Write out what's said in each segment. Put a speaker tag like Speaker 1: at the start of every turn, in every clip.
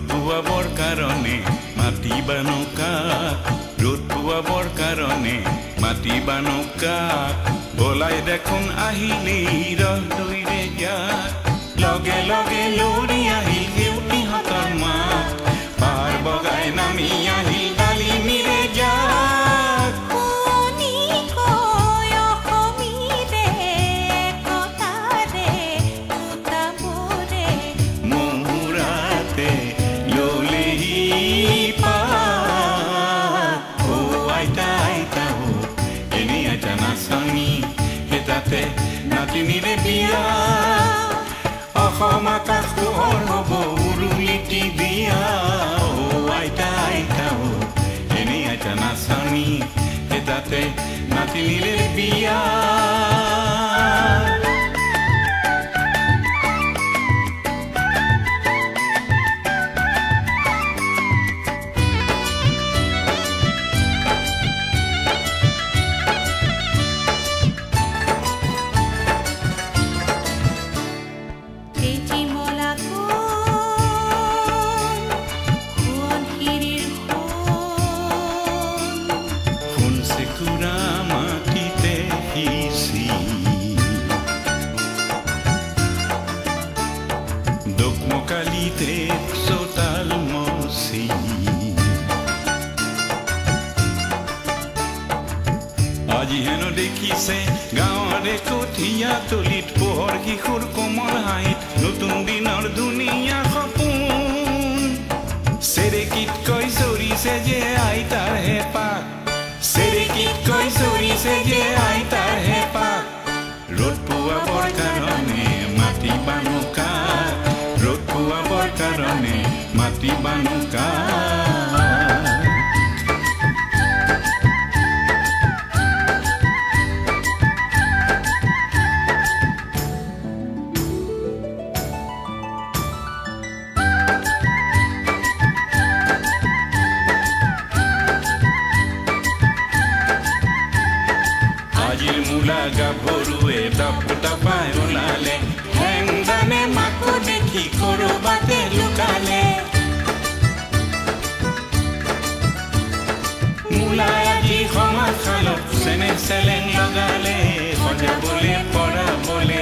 Speaker 1: পুৱাবৰ কাৰণে মাতিবা নৌকাক ৰ'দ পুৱাবৰ কাৰণে মাতিবা নৌকাক বলাই দেখোন আহিলেই ৰহদৈৰে যাক লগে লগে লৰি আহিল দেউতিহঁতৰ মাক পাৰ বগাই নামি আহিল ডালিমিৰে যাক মহুৰাতে ললেহি পাত ও আইতা আইতা ও এনেই আইতা নাচনি হেতাতে নাতিনিৰে বিয়া অসম আকাশ পোহৰ হ'ব উৰুলিটি দিয়া ও আইতা আইতা ও এনেই আইতা নাচনি হেতাতে নাতিনিৰে বিয়া Dogmokalite sotal mosi আজি হেনো দেখিছে গাঁৱৰে কঠীয়া তলিত পোহৰ কিশোৰ কোমল হাঁহিত নতুন দিনৰ ধুনীয়া সপোন চেৰেকীত কৈ চৰিছে যে আইতাৰ হেঁপাহ চেৰেকীত কৈ চৰিছে যে আইতাৰ হেঁপাহ ৰ'দ পুৱাবৰ কাৰণে মাতিবা নৌকাক ৰ'দ পুৱাবৰ কাৰণে মাতিবা নৌকাক আজিৰ মূলা গাভৰুৱে দাপ দাপাই ওলালে হেংদানে মাকো দেখি কৰবাতে লুকালে মূলাই আজি সমাজখালত চেনে চেলেং লগালে সজাবলে পৰাবলে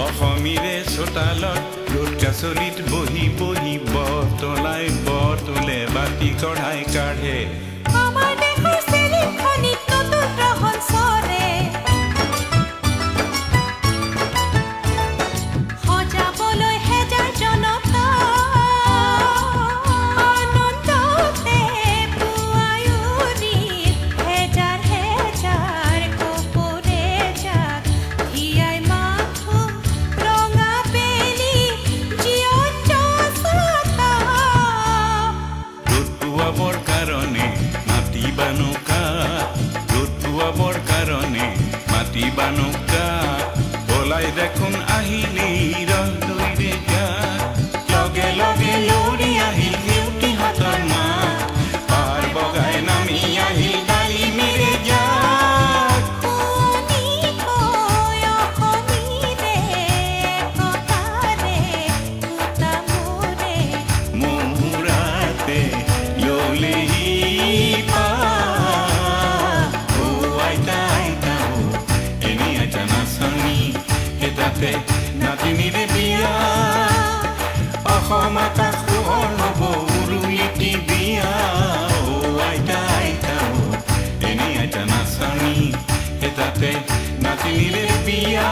Speaker 1: অসমীৰে চোতালত ৰ'দ কাচলিত বহি বহি বটলাই বটলে বাতি কঢ়াই কাঢ়ে
Speaker 2: আমাৰ দেশৰ চেলিখনিত নতুন ৰহন চৰে সজাবলৈ হেজাৰ জনতা আনন্দতে পুৱায়ুৰি হেজাৰ হেজাৰ কপৰে যাক হিয়াই মাথো ৰঙা বেলি জীয়ন জচতা
Speaker 1: ৰ'দ পুৱাবৰ কাৰণে মাতিবা নৌকাক ৰ'দ পুৱাবৰ কাৰণে মাতিবা নৌকাক বলাই দেখোন আহিলেই ৰহদৈৰে যাক লগে লগে লৰি আহিল দেউতিহঁতৰ মাক পাৰ বগাই নামি আহিল ডালিমিৰে যাক মহুৰাতে ললেহি পাত ও আইতা আইতা ও এনেই আইতা নাচনি হেতাতে নাতিনিৰে বিয়া অসম আকাশ পোহৰ হ'ব উৰুলিটি দিয়া ও আইতা আইতা ও এনেই আইতা নাচনি হেতাতে নাতিনিৰে বিয়া